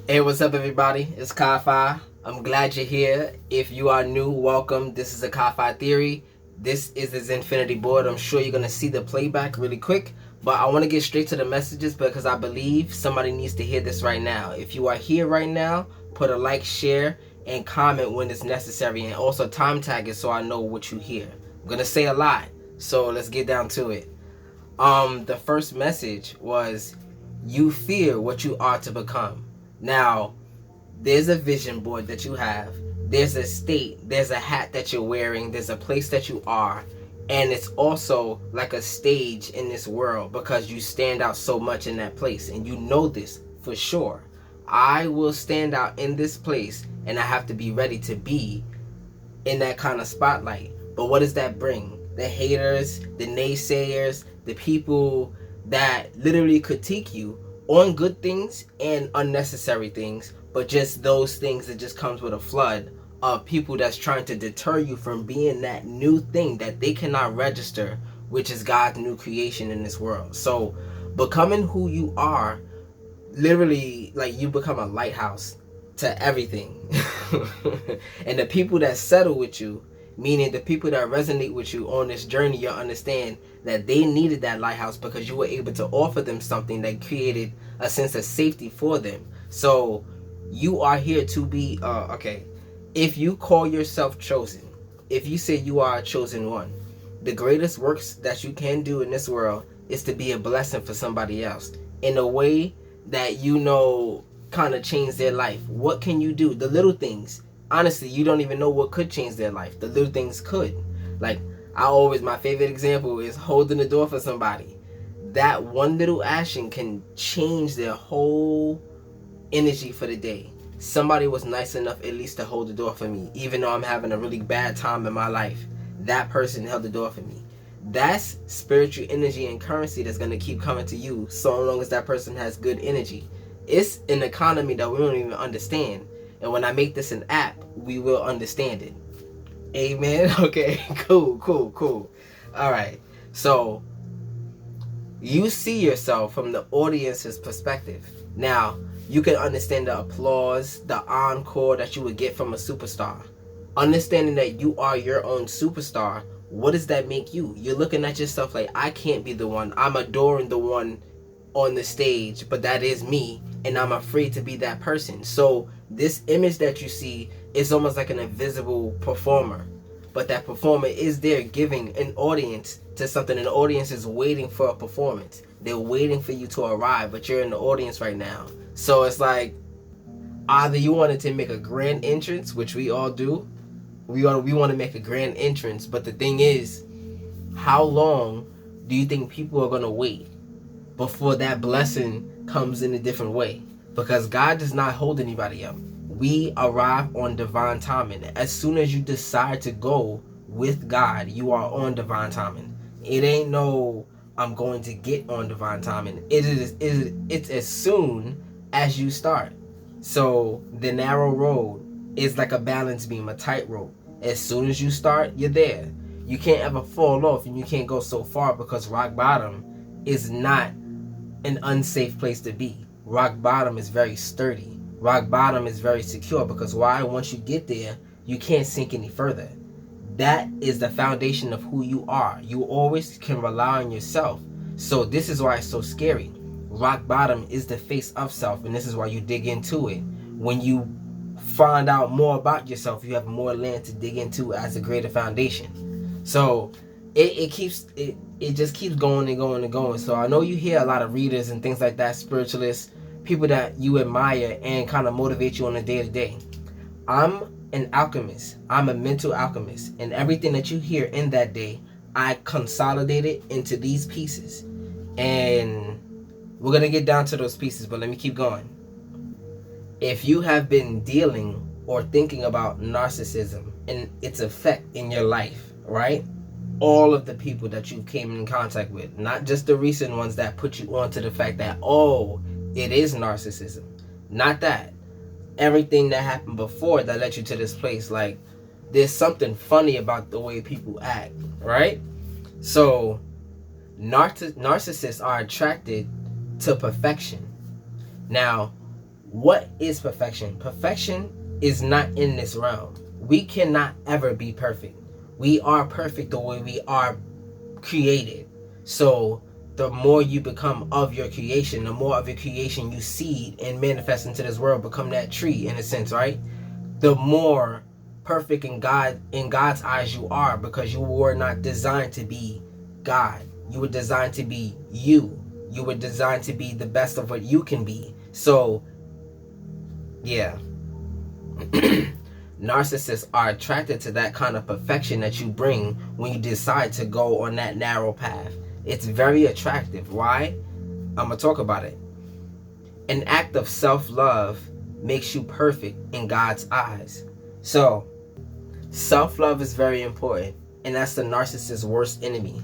Hey, what's up, everybody? It's KyFy. I'm glad you're here. If you are new, welcome. This is a KyFy theory. This is the Zin-Finity Board. I'm sure you're going to see the playback really quick, but I want to get straight to the messages because I believe somebody needs to hear this right now. If you are here right now, put a like, share, and comment when it's necessary, and also time tag it so I know what you hear. I'm going to say a lot, so let's get down to it. The first message was, you fear what you are to become. Now, there's a vision board that you have, there's a state, there's a hat that you're wearing, there's a place that you are, and it's also like a stage in this world because you stand out so much in that place, and you know this for sure. I will stand out in this place, and I have to be ready to be in that kind of spotlight. But what does that bring? The haters, the naysayers, the people that literally critique you on good things and unnecessary things, but just those things that just comes with a flood of people that's trying to deter you from being that new thing that they cannot register, which is God's new creation in this world. So becoming who you are, literally, like, you become a lighthouse to everything. And the people that settle with you, meaning the people that resonate with you on this journey, you'll understand that they needed that lighthouse because you were able to offer them something that created a sense of safety for them. So you are here to be okay, if you call yourself chosen, if you say you are a chosen one, the greatest works that you can do in this world is to be a blessing for somebody else in a way that kind of change their life. What can you do? The little things. Honestly, you don't even know what could change their life. The little things could. Like, my favorite example is holding the door for somebody. That one little action can change their whole energy for the day. Somebody was nice enough at least to hold the door for me, even though I'm having a really bad time in my life. That person held the door for me. That's spiritual energy and currency that's going to keep coming to you so long as that person has good energy. It's an economy that we don't even understand. And when I make this an app, we will understand it. Amen. Okay, cool. All right. So you see yourself from the audience's perspective. Now, you can understand the applause, the encore that you would get from a superstar. Understanding that you are your own superstar, what does that make you? You're looking at yourself like, I can't be the one. I'm adoring the one on the stage, but that is me, and I'm afraid to be that person. So this image that you see is almost like an invisible performer, but that performer is there giving an audience to something. An audience is waiting for a performance. They're waiting for you to arrive, but you're in the audience right now. So it's like, either you wanted to make a grand entrance, which we all do. We want to make a grand entrance, but the thing is, how long do you think people are going to wait before that blessing comes in a different way? Because God does not hold anybody up. We arrive on divine timing. As soon as you decide to go with God, you are on divine timing. It ain't no, I'm going to get on divine timing. It's as soon as you start. So the narrow road is like a balance beam, a tightrope. As soon as you start, you're there. You can't ever fall off, and you can't go so far, because rock bottom is not an unsafe place to be. Rock bottom is very sturdy. Rock bottom is very secure, because why? Once you get there, you can't sink any further. That is the foundation of who you are. You always can rely on yourself. So this is why it's so scary. Rock bottom is the face of self, and this is why you dig into it. When you find out more about yourself, you have more land to dig into as a greater foundation. So it just keeps going and going and going. So I know you hear a lot of readers and things like that, spiritualists, people that you admire and kind of motivate you on a day-to-day. I'm an alchemist. I'm a mental alchemist, and everything that you hear in that day, I consolidate it into these pieces, and we're gonna get down to those pieces, but let me keep going. If you have been dealing or thinking about narcissism and its effect in your life, right? All of the people that you came in contact with, not just the recent ones that put you onto the fact that, oh, it is narcissism. Not that. Everything that happened before that led you to this place. Like, there's something funny about the way people act, right? So narcissists are attracted to perfection. Now, What is perfection? Perfection is not in this realm. We cannot ever be perfect. We are perfect the way we are created. So the more you become of your creation, the more of your creation you seed and manifest into this world, become that tree in a sense, right? The more perfect in God's eyes you are, because you were not designed to be God. You were designed to be you. You were designed to be the best of what you can be. So yeah. Narcissists are attracted to that kind of perfection that you bring when you decide to go on that narrow path. It's very attractive. Why? I'm going to talk about it. An act of self-love makes you perfect in God's eyes. So, self-love is very important, and that's the narcissist's worst enemy.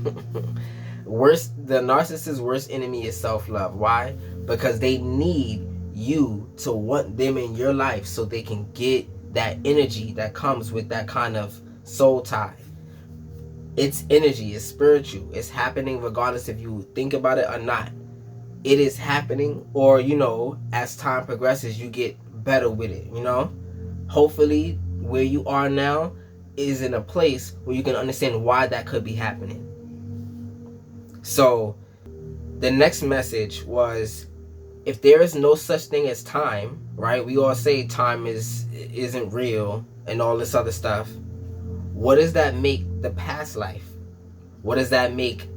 The narcissist's worst enemy is self-love. Why? Because they need you to want them in your life so they can get that energy that comes with that kind of soul tie. It's energy, it's spiritual, it's happening regardless if you think about it or not. It is happening, or as time progresses you get better with it. Hopefully where you are now is in a place where you can understand why that could be happening. So the next message was, if there is no such thing as time, right? We all say time isn't real and all this other stuff. What does that make the past life? What does that make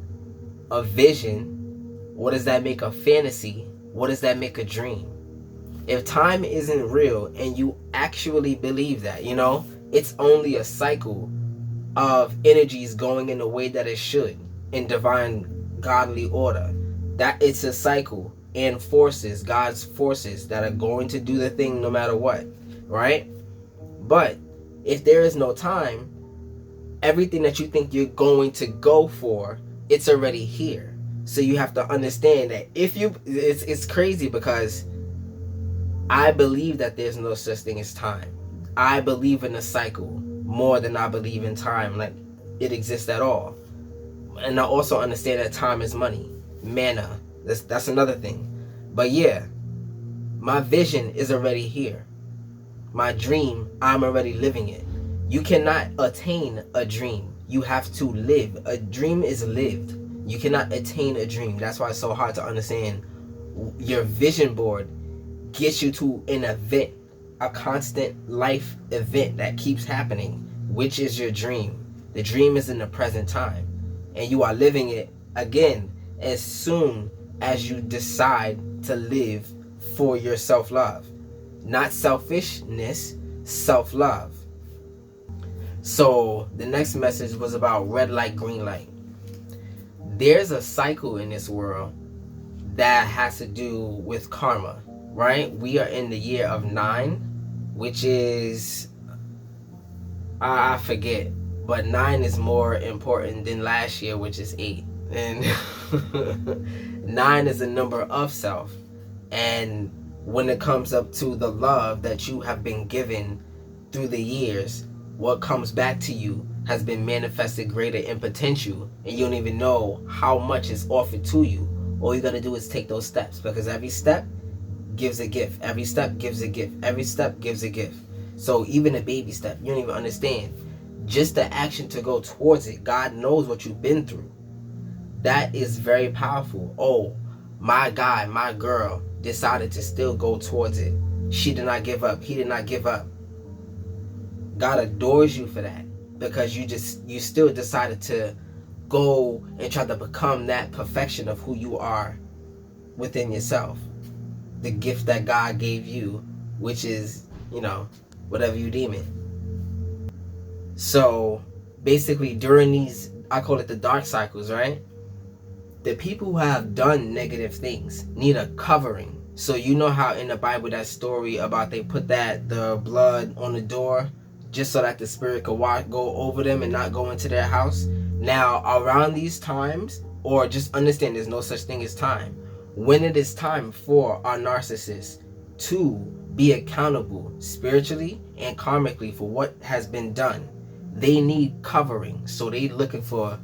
a vision? What does that make a fantasy? What does that make a dream? If time isn't real and you actually believe that, it's only a cycle of energies going in the way that it should in divine godly order. That it's a cycle and forces, God's forces that are going to do the thing no matter what, right? But if there is no time, everything that you think you're going to go for, it's already here. So you have to understand that it's crazy, because I believe that there's no such thing as time. I believe in a cycle more than I believe in time, like it exists at all. And I also understand that time is money, mana. That's another thing. But yeah, my vision is already here. My dream, I'm already living it. You cannot attain a dream. You have to live. A dream is lived. You cannot attain a dream. That's why it's so hard to understand. Your vision board gets you to an event, a constant life event that keeps happening, which is your dream. The dream is in the present time, and you are living it again as soon as you decide to live for your self-love. Not selfishness, self-love. So the next message was about red light, green light. There's a cycle in this world that has to do with karma, right? We are in the year of 9, which is, I forget, but 9 is more important than last year, which is 8. And 9 is a number of self. And when it comes up to the love that you have been given through the years, what comes back to you has been manifested greater in potential, and you don't even know how much is offered to you. All you gotta do is take those steps, because every step gives a gift. Every step gives a gift. Every step gives a gift. So even a baby step, you don't even understand. Just the action to go towards it, God knows what you've been through. That is very powerful. Oh, my guy, my girl decided to still go towards it. She did not give up. He did not give up. God adores you for that, because you still decided to go and try to become that perfection of who you are within yourself. The gift that God gave you, which is, whatever you deem it. So basically during these, I call it the dark cycles, right? The people who have done negative things need a covering. So you know how in the Bible that story about they put the blood on the door just so that the spirit could go over them and not go into their house? Now around these times, or just understand there's no such thing as time. When it is time for our narcissists to be accountable spiritually and karmically for what has been done, they need covering. So they looking for,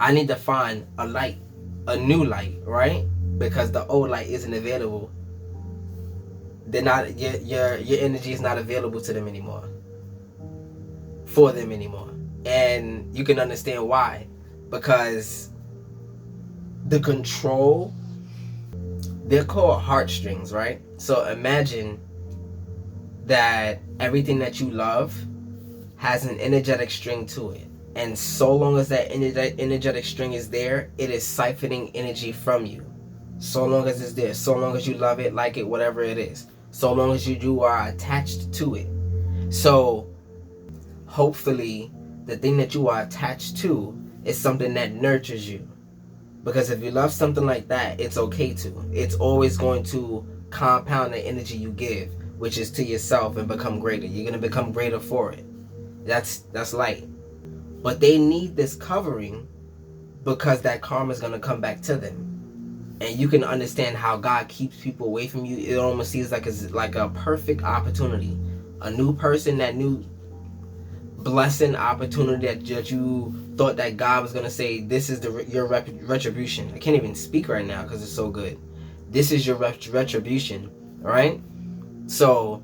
I need to find a light, a new light, right? Because the old light isn't available they're not, your energy is not available to them anymore, for them anymore. And you can understand why, because the control, they're called heartstrings, right? So imagine that everything that you love has an energetic string to it, and so long as that energetic string is there, it is siphoning energy from you. So long as it's there, so long as you love it, like it, whatever it is, so long as you are attached to it. So hopefully the thing that you are attached to is something that nurtures you, because if you love something like that, it's okay to, it's always going to compound the energy you give, which is to yourself, and become greater. You're going to become greater for it. That's light. But they need this covering, because that karma is going to come back to them. And you can understand how God keeps people away from you. It almost seems like it's like a perfect opportunity. A new person, that new blessing, opportunity that you thought that God was going to say, this is your retribution. I can't even speak right now because it's so good. This is your retribution, right? So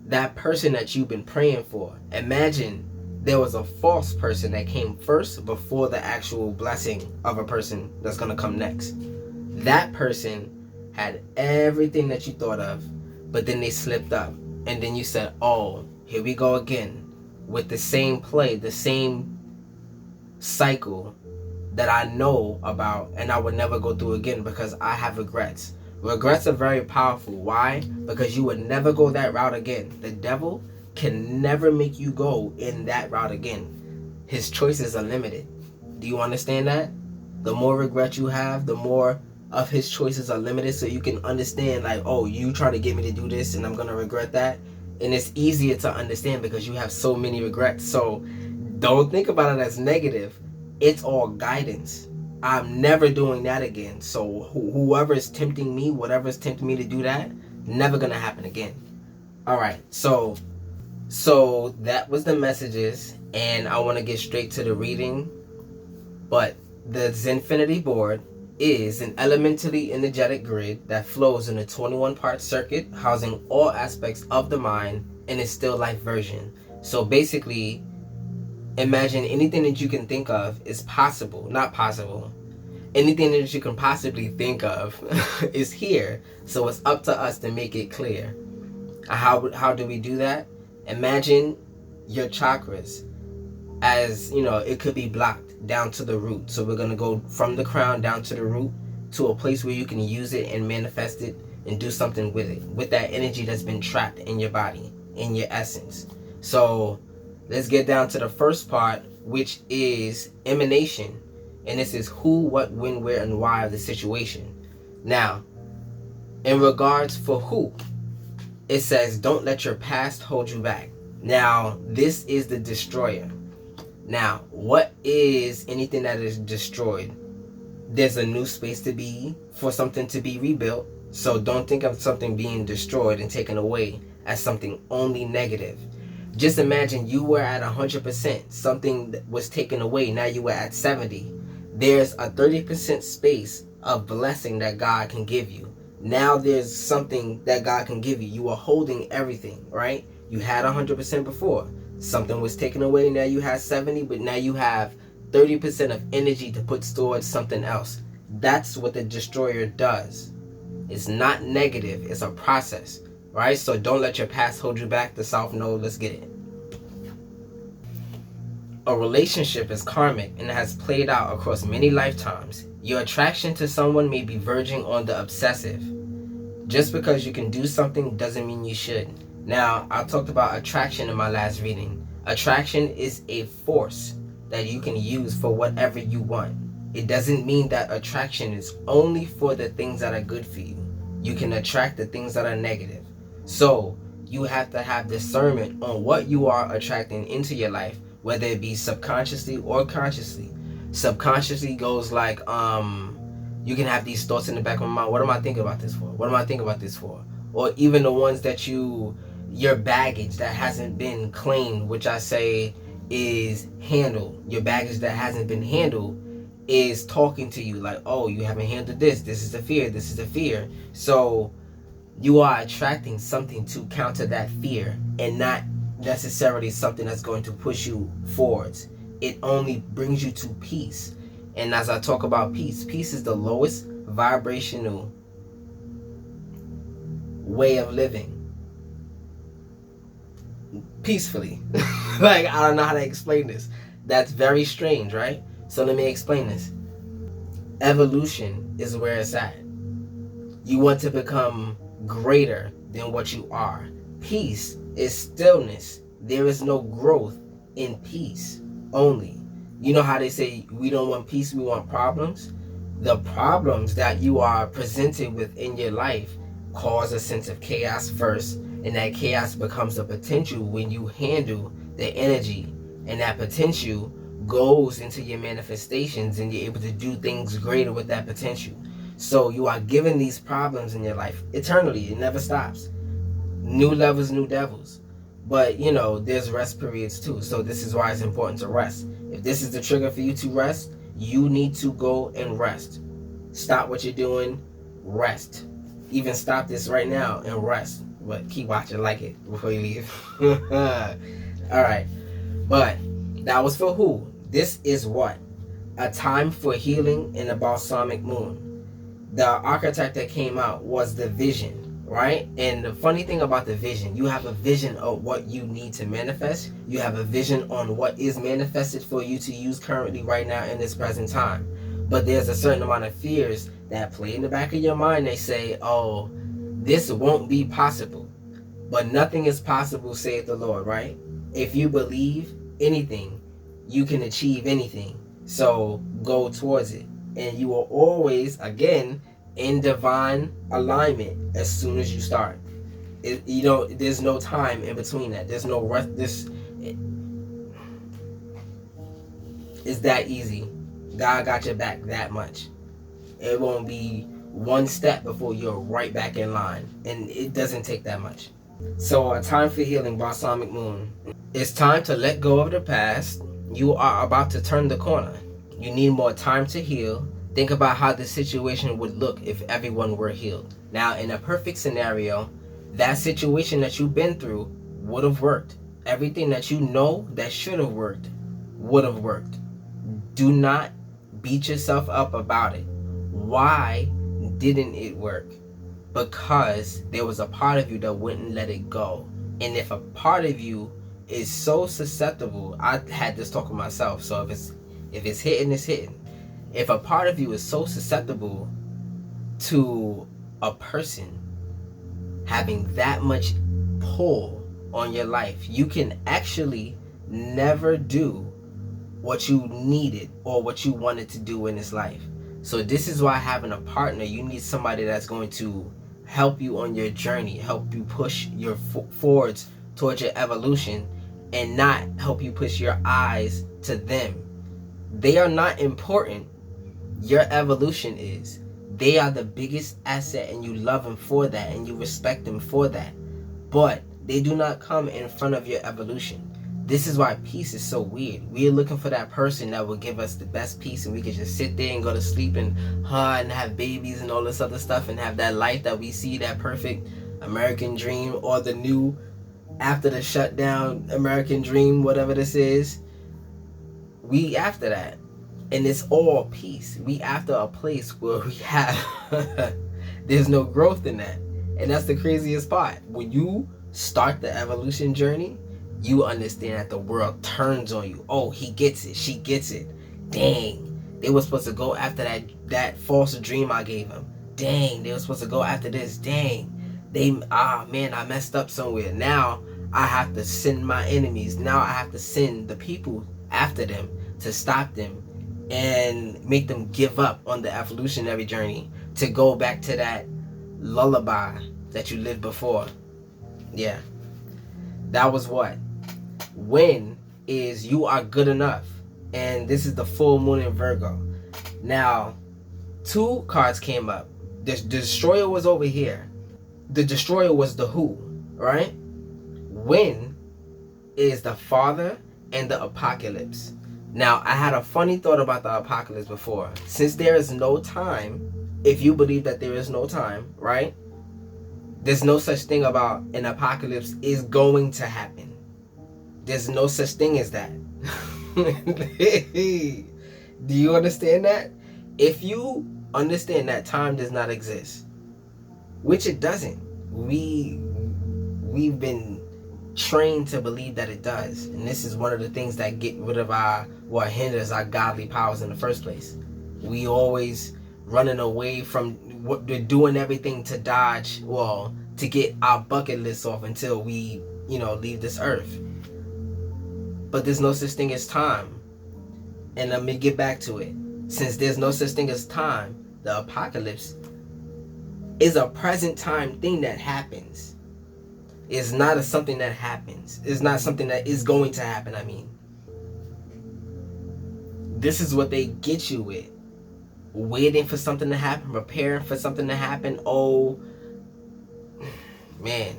that person that you've been praying for, imagine there was a false person that came first before the actual blessing of a person that's going to come next. That person had everything that you thought of, but then they slipped up. And then you said, oh, here we go again with the same play, the same cycle that I know about, and I would never go through again, because I have regrets. Regrets are very powerful. Why? Because you would never go that route again. The devil can never make you go in that route again. His choices are limited. Do you understand that? The more regret you have, the more of his choices are limited, so you can understand, like, oh, you try to get me to do this and I'm going to regret that. And it's easier to understand because you have so many regrets. So don't think about it as negative. It's all guidance. I'm never doing that again. So whoever is tempting me, whatever is tempting me to do that, never going to happen again. All right. So that was the messages, and I want to get straight to the reading. But the Zin-Finity Board is an elementally energetic grid that flows in a 21-part circuit housing all aspects of the mind in its still life version. So basically, imagine anything that you can think of is possible. Not possible. Anything that you can possibly think of is here. So it's up to us to make it clear. How do we do that? Imagine your chakras as, it could be blocked down to the root. So we're going to go from the crown down to the root, to a place where you can use it and manifest it and do something with it, with that energy that's been trapped in your body, in your essence. So let's get down to the first part, which is emanation. And this is who, what, when, where, and why of the situation. Now, in regards for who, it says, don't let your past hold you back. Now, this is the destroyer. Now, what is anything that is destroyed? There's a new space to be, for something to be rebuilt. So don't think of something being destroyed and taken away as something only negative. Just imagine you were at 100%. Something was taken away. Now you were at 70. There's a 30% space of blessing that God can give you. Now there's something that God can give you. You are holding everything, right? You had 100% before. Something was taken away. Now you have 70, but now you have 30% of energy to put towards something else. That's what the destroyer does. It's not negative. It's a process, right? So don't let your past hold you back. The South Node, let's get it. A relationship is karmic and has played out across many lifetimes. Your attraction to someone may be verging on the obsessive. Just because you can do something doesn't mean you should. Now, I talked about attraction in my last reading. Attraction is a force that you can use for whatever you want. It doesn't mean that attraction is only for the things that are good for you. You can attract the things that are negative. So, you have to have discernment on what you are attracting into your life, whether it be subconsciously or consciously. Subconsciously goes like, you can have these thoughts in the back of my mind. What am I thinking about this for? What am I thinking about this for? Or even the ones that your baggage that hasn't been claimed, which I say is handled. Your baggage that hasn't been handled is talking to you like, oh, you haven't handled this. This is the fear. This is the fear. So you are attracting something to counter that fear, and not necessarily something that's going to push you forwards. It only brings you to peace. And as I talk about peace, peace is the lowest vibrational way of living peacefully. Like, I don't know how to explain this. That's very strange, right? So let me explain this. Evolution is where it's at. You want to become greater than what you are. Peace is stillness. There is no growth in peace only. You know how they say we don't want peace, we want problems? The problems that you are presented with in your life cause a sense of chaos first, and that chaos becomes a potential when you handle the energy, and that potential goes into your manifestations, and you're able to do things greater with that potential. So you are given these problems in your life eternally. It never stops. New levels, new devils. But, you know, there's rest periods too. So this is why it's important to rest. If this is the trigger for you to rest, you need to go and rest. Stop what you're doing, rest. Even stop this right now and rest. But keep watching, like it before you leave. Alright. But that was for who? This is what? A time for healing in the balsamic moon. The archetype that came out was the vision, right? And the funny thing about the vision, you have a vision of what you need to manifest. You have a vision on what is manifested for you to use currently right now in this present time. But there's a certain amount of fears that play in the back of your mind. They say, oh, this won't be possible. But nothing is possible, saith the Lord, right? If you believe anything, you can achieve anything. So go towards it. And you will always, again, in divine alignment as soon as you start. There's no time in between that. There's no rest. It's that easy. God got your back that much. It won't be one step before you're right back in line. And it doesn't take that much. So a time for healing, balsamic moon. It's time to let go of the past. You are about to turn the corner. You need more time to heal. Think about how the situation would look if everyone were healed. Now, in a perfect scenario, that situation that you've been through would have worked. Everything that you know that should have worked would have worked. Do not beat yourself up about it. Why didn't it work? Because there was a part of you that wouldn't let it go. And if a part of you is so susceptible, I had this talk with myself, so if it's hitting, it's hitting. If a part of you is so susceptible to a person having that much pull on your life, you can actually never do what you needed or what you wanted to do in this life. So this is why having a partner, you need somebody that's going to help you on your journey, help you push your forwards towards your evolution, and not help you push your eyes to them. They are not important. Your evolution is. They are the biggest asset, and you love them for that, and you respect them for that. But they do not come in front of your evolution. This is why peace is so weird. We're looking for that person that will give us the best peace, and we can just sit there and go to sleep and have babies and all this other stuff, and have that life that we see, that perfect American dream, or the new after the shutdown American dream, whatever this is. We after that. And it's all peace. We after a place where we have there's no growth in that. And that's the craziest part. When you start the evolution journey, you understand that the world turns on you. Oh, he gets it. She gets it. Dang. They were supposed to go after that false dream I gave them. Dang. They were supposed to go after this. Dang. Man, I messed up somewhere. Now I have to send my enemies. Now I have to send the people after them to stop them and make them give up on the evolutionary journey, to go back to that lullaby that you lived before. Yeah. That was what? When is you are good enough. And this is the full moon in Virgo. Now, 2 cards came up. The destroyer was over here. The destroyer was the who, right? When is the father and the apocalypse. Now, I had a funny thought about the apocalypse before. Since there is no time, if you believe that there is no time, right? There's no such thing about an apocalypse is going to happen. There's no such thing as that. Do you understand that? If you understand that time does not exist, which it doesn't, we've been trained to believe that it does, and this is one of the things that get rid of what hinders our godly powers in the first place. We always running away from what we're doing, everything to dodge, well, to get our bucket list off until we, leave this earth. But there's no such thing as time. And let me get back to it. Since there's no such thing as time, the apocalypse is a present time thing that happens. It's not something that happens. It's not something that is going to happen, I mean. This is what they get you with. Waiting for something to happen, preparing for something to happen. Oh, man.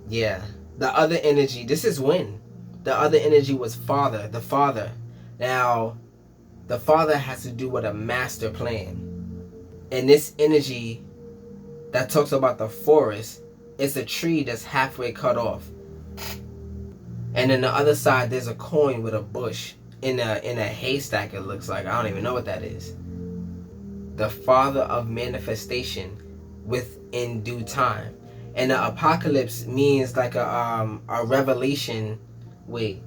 Yeah. The other energy, this is when. The other energy was Father, the Father. Now, the Father has to do with a master plan. And this energy that talks about the forest, it's a tree that's halfway cut off. And then the other side, there's a coin with a bush in a haystack, it looks like. I don't even know what that is. The Father of manifestation within due time. And the apocalypse means like a revelation. Wait.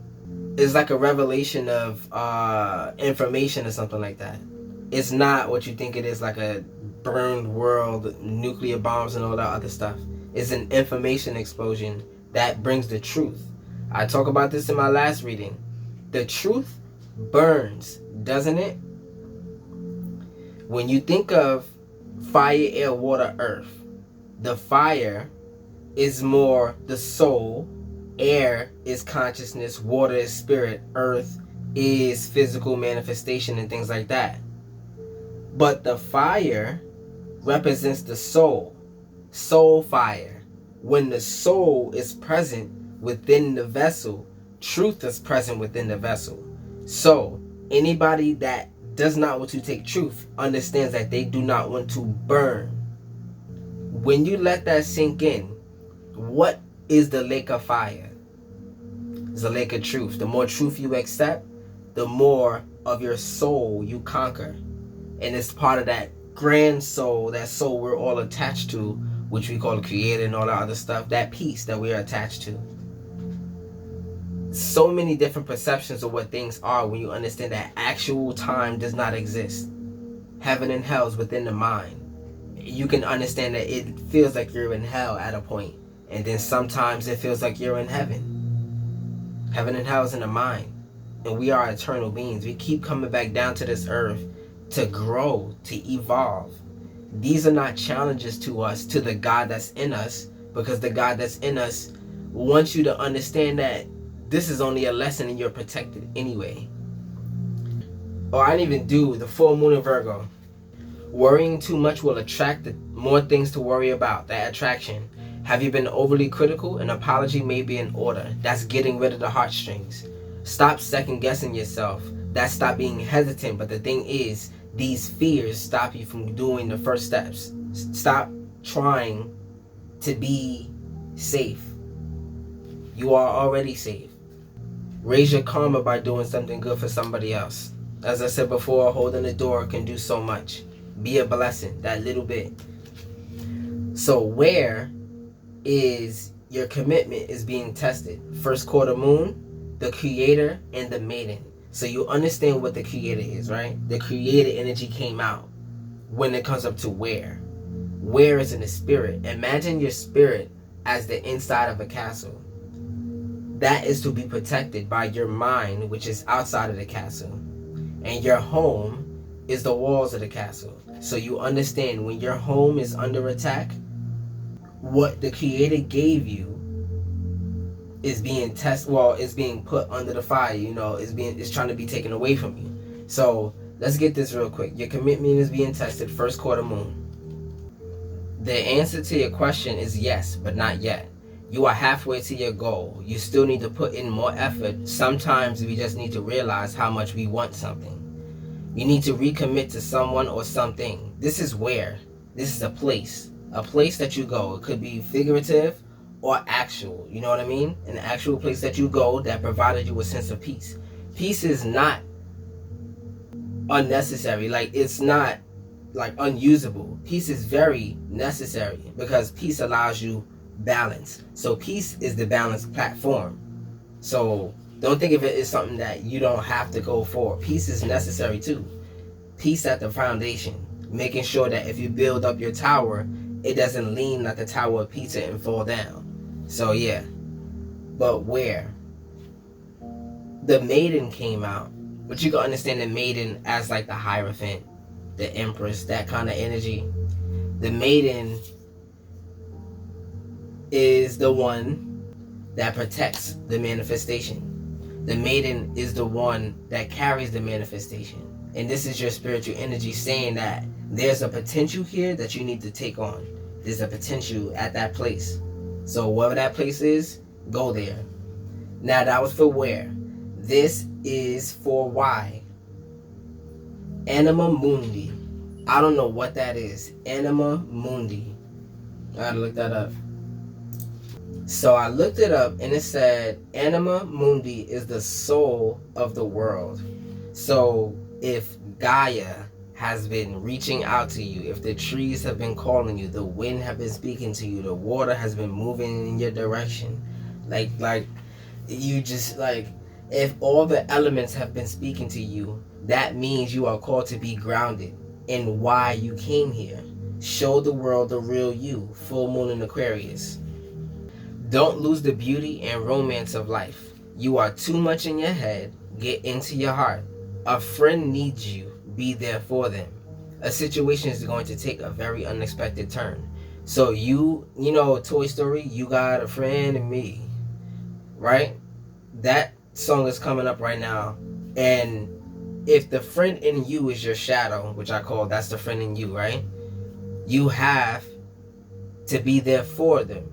It's like a revelation of information or something like that. It's not what you think it is, like a burned world, nuclear bombs and all that other stuff. It's an information explosion that brings the truth. I talk about this in my last reading. The truth burns, doesn't it? When you think of fire, air, water, earth, the fire is more the soul, air is consciousness, water is spirit, earth is physical manifestation and things like that. But the fire represents the soul fire. When the soul is present within the vessel, truth is present within the vessel. So anybody that does not want to take truth understands that they do not want to burn. When you let that sink in, what is the lake of fire? It's the lake of truth. The more truth you accept, the more of your soul you conquer. And it's part of that grand soul, that soul we're all attached to, which we call the creator and all that other stuff, that peace that we're attached to. So many different perceptions of what things are when you understand that actual time does not exist. Heaven and hell is within the mind. You can understand that it feels like you're in hell at a point, and then sometimes it feels like you're in heaven. Heaven and hell is in the mind, and we are eternal beings. We keep coming back down to this earth to grow, to evolve. These are not challenges to us, to the God that's in us, because the God that's in us wants you to understand that this is only a lesson and you're protected anyway. Oh, I didn't even do the full moon in Virgo. Worrying too much will attract more things to worry about. That attraction. Have you been overly critical? An apology may be in order. That's getting rid of the heartstrings. Stop second guessing yourself. That's stop being hesitant. But the thing is, these fears stop you from doing the first steps. Stop trying to be safe. You are already safe. Raise your karma by doing something good for somebody else. As I said before, holding the door can do so much. Be a blessing, that little bit. So where is your commitment is being tested? First quarter moon, the creator, and the maiden. So you understand what the creator is, right? The creator energy came out when it comes up to where. Where is in the spirit. Imagine your spirit as the inside of a castle. That is to be protected by your mind, which is outside of the castle. And your home is the walls of the castle. So you understand when your home is under attack, what the creator gave you is being is being put under the fire, it's trying to be taken away from you. So let's get this real quick. Your commitment is being tested, first quarter moon. The answer to your question is yes, but not yet. You are halfway to your goal. You still need to put in more effort. Sometimes we just need to realize how much we want something. You need to recommit to someone or something. This is where. This is a place. A place that you go. It could be figurative or actual. You know what I mean? An actual place that you go that provided you a sense of peace. Peace is not unnecessary. Like, it's not like unusable. Peace is very necessary because peace allows you balance. So peace is the balance platform. So don't think of it as something that you don't have to go for. Peace is necessary too. Peace at the foundation, making sure that if you build up your tower, it doesn't lean like the Tower of Pizza and fall down. So yeah. But where the maiden came out, but you can understand the maiden as like the Hierophant, the Empress, that kind of energy. The maiden is the one that protects the manifestation. The maiden is the one that carries the manifestation. And this is your spiritual energy saying that there's a potential here that you need to take on. There's a potential at that place. So wherever that place is, go there. Now that was for where. This is for why. Anima Mundi. I don't know what that is. Anima Mundi. I gotta look that up. So I looked it up and it said Anima Mundi is the soul of the world. So if Gaia has been reaching out to you, if the trees have been calling you, the wind have been speaking to you, the water has been moving in your direction, like you just like, if all the elements have been speaking to you, that means you are called to be grounded in why you came here. Show the world the real you. Full moon in Aquarius. Don't lose the beauty and romance of life. You are too much in your head. Get into your heart. A friend needs you. Be there for them. A situation is going to take a very unexpected turn. So you know, Toy Story, you got a friend in me, right? That song is coming up right now. And if the friend in you is your shadow, which I call that's the friend in you, right? You have to be there for them.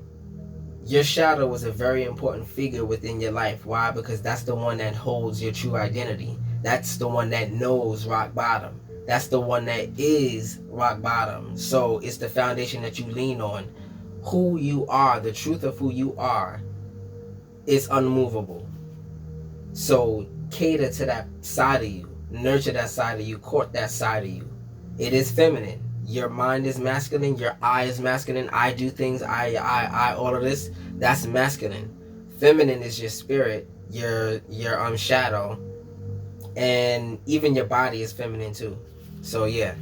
Your shadow is a very important figure within your life. Why? Because that's the one that holds your true identity. That's the one that knows rock bottom. That's the one that is rock bottom. So it's the foundation that you lean on. Who you are, the truth of who you are, is unmovable. So cater to that side of you. Nurture that side of you. Court that side of you. It is feminine. Your mind is masculine. Your I is masculine. I do things. I all of this. That's masculine. Feminine is your spirit. Your shadow. And even your body is feminine too. So yeah.